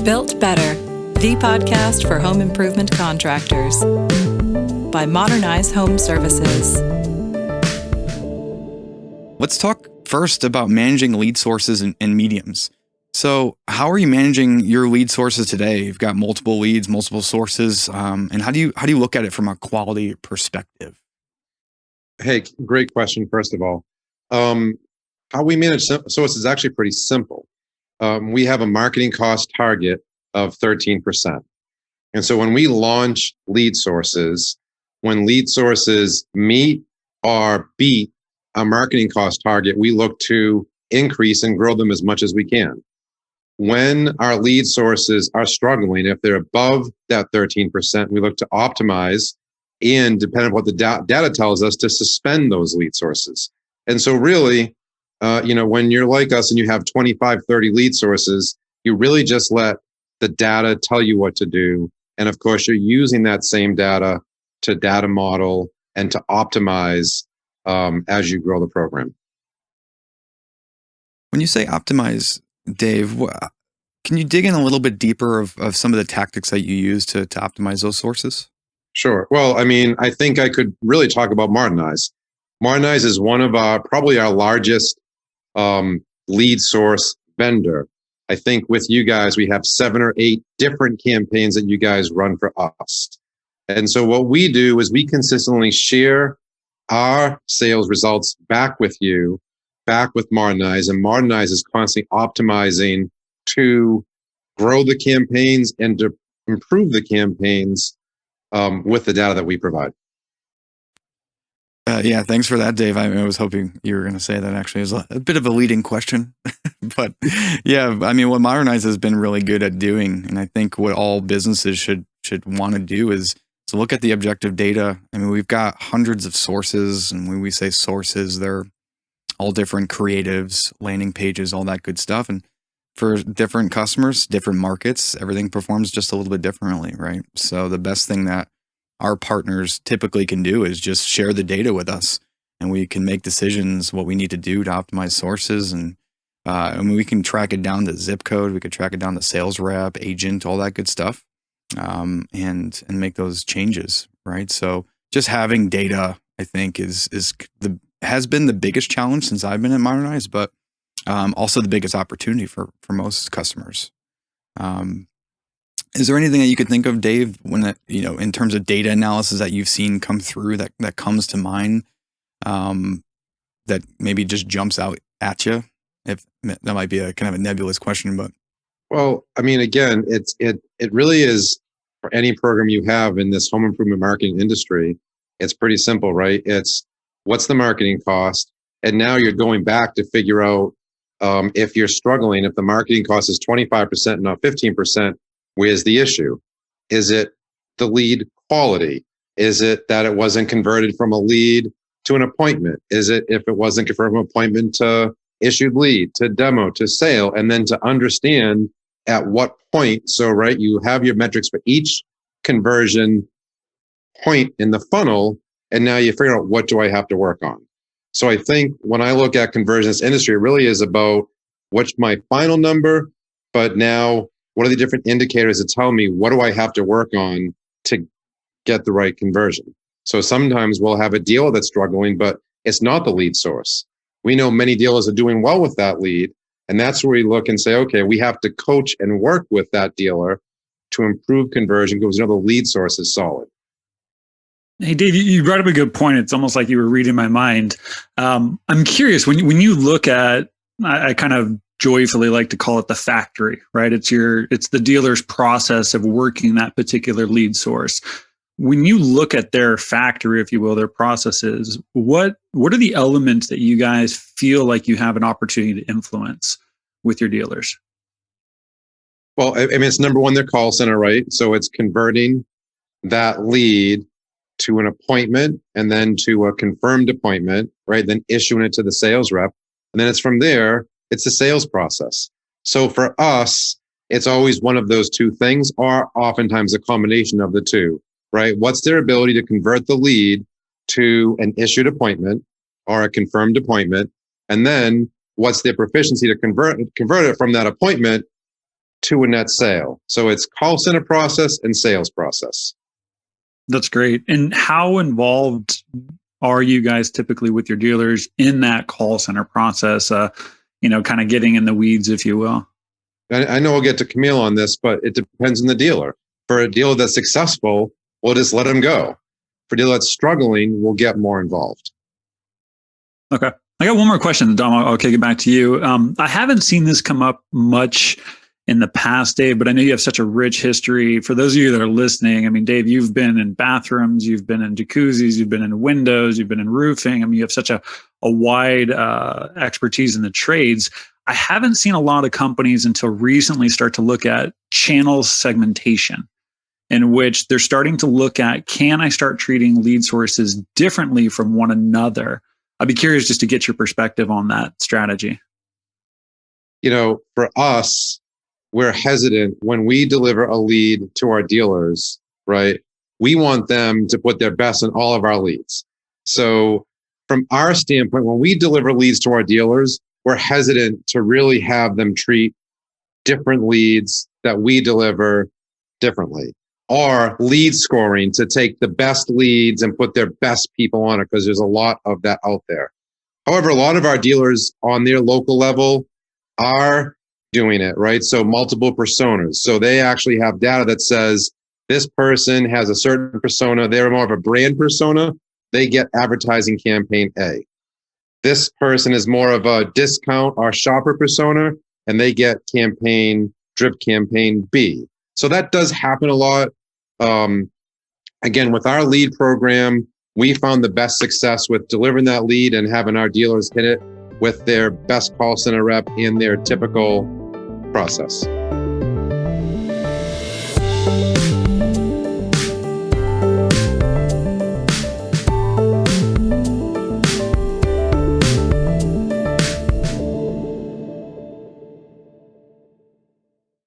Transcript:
Built Better, the podcast for home improvement contractors by Modernize Home Services. Let's talk first about managing lead sources and mediums. So how are you managing your lead sources today? You've got multiple leads, multiple sources, and how do you look at it from a quality perspective? Hey, great question, first of all. How we manage sources is actually pretty simple. We have a marketing cost target of 13%. And so when we launch lead sources, when lead sources meet or beat our marketing cost target, we look to increase and grow them as much as we can. When our lead sources are struggling, if they're above that 13%, we look to optimize and, depending on what the data tells us, to suspend those lead sources. And so really, when you're like us and you have 25, 30 lead sources, you really just let the data tell you what to do. And of course, you're using that same data to data model and to optimize as you grow the program. When you say optimize, Dave, can you dig in a little bit deeper of some of the tactics that you use to optimize those sources? Sure. Well, I think I could really talk about Modernize. Modernize is one of probably our largest lead source vendor. I think with you guys, we have 7 or 8 different campaigns that you guys run for us. And so what we do is we consistently share our sales results back with you, back with Modernize, and Modernize is constantly optimizing to grow the campaigns and to improve the campaigns with the data that we provide. Yeah, thanks for that, Dave. I was hoping you were going to say that. Actually, is a bit of a leading question, but yeah, what Modernize has been really good at doing, and I think what all businesses should want to do is to look at the objective data. We've got hundreds of sources, and when we say sources, they're all different creatives, landing pages, all that good stuff. And for different customers, different markets, everything performs just a little bit differently, right? So the best thing that our partners typically can do is just share the data with us, and we can make decisions what we need to do to optimize sources. And we can track it down to zip code. We could track it down to sales rep, agent, all that good stuff, and make those changes, right? So just having data, I think, has been the biggest challenge since I've been at Modernize, but also the biggest opportunity for most customers. Is there anything that you could think of, Dave, when in terms of data analysis that you've seen come through that comes to mind, that maybe just jumps out at you? If that might be a kind of a nebulous question, but well, again, it really is, for any program you have in this home improvement marketing industry, it's pretty simple, right? It's what's the marketing cost, and now you're going back to figure out if you're struggling, if the marketing cost is 25%, not 15%. Where's the issue? Is it the lead quality? Is it that it wasn't converted from a lead to an appointment? Is it if it wasn't converted from appointment to issued lead, to demo, to sale, and then to understand at what point? So, right, you have your metrics for each conversion point in the funnel, and now you figure out, what do I have to work on? So I think when I look at conversions industry, it really is about what's my final number, but now what are the different indicators that tell me what do I have to work on to get the right conversion? So sometimes we'll have a dealer that's struggling, but it's not the lead source. We know many dealers are doing well with that lead. And that's where we look and say, okay, we have to coach and work with that dealer to improve conversion because we know the lead source is solid. Hey, Dave, you brought up a good point. It's almost like you were reading my mind. I'm curious, when you look at, I kind of joyfully like to call it the factory, right? It's the dealer's process of working that particular lead source. When you look at their factory, if you will, their processes, what are the elements that you guys feel like you have an opportunity to influence with your dealers? Well, it's number one, their call center, right? So it's converting that lead to an appointment and then to a confirmed appointment, right? Then issuing it to the sales rep. And then it's from there, it's the sales process. So for us, it's always one of those two things, or oftentimes a combination of the two, right? What's their ability to convert the lead to an issued appointment or a confirmed appointment? And then what's their proficiency to convert it from that appointment to a net sale. So it's call center process and sales process. That's great. And how involved are you guys typically with your dealers in that call center process? Kind of getting in the weeds, if you will. I know we'll get to Camille on this, but it depends on the dealer. For a dealer that's successful, we'll just let them go. For a dealer that's struggling, we'll get more involved. Okay. I got one more question, Dom. I'll kick it back to you. I haven't seen this come up much in the past, Dave, but I know you have such a rich history. For those of you that are listening, I mean, Dave, you've been in bathrooms, you've been in jacuzzis, you've been in windows, you've been in roofing. I mean, you have such a wide expertise in the trades. I haven't seen a lot of companies until recently start to look at channel segmentation, in which they're starting to look at, can I start treating lead sources differently from one another? I'd be curious just to get your perspective on that strategy. For us, we're hesitant when we deliver a lead to our dealers, right? We want them to put their best in all of our leads. So from our standpoint, when we deliver leads to our dealers, we're hesitant to really have them treat different leads that we deliver differently, or lead scoring to take the best leads and put their best people on it, because there's a lot of that out there. However, a lot of our dealers on their local level are doing it, right? So multiple personas. So they actually have data that says this person has a certain persona. They're more of a brand persona. They get advertising campaign A. This person is more of a discount or shopper persona, and they get drip campaign B. So that does happen a lot. Again, with our lead program, we found the best success with delivering that lead and having our dealers hit it with their best call center rep in their typical process.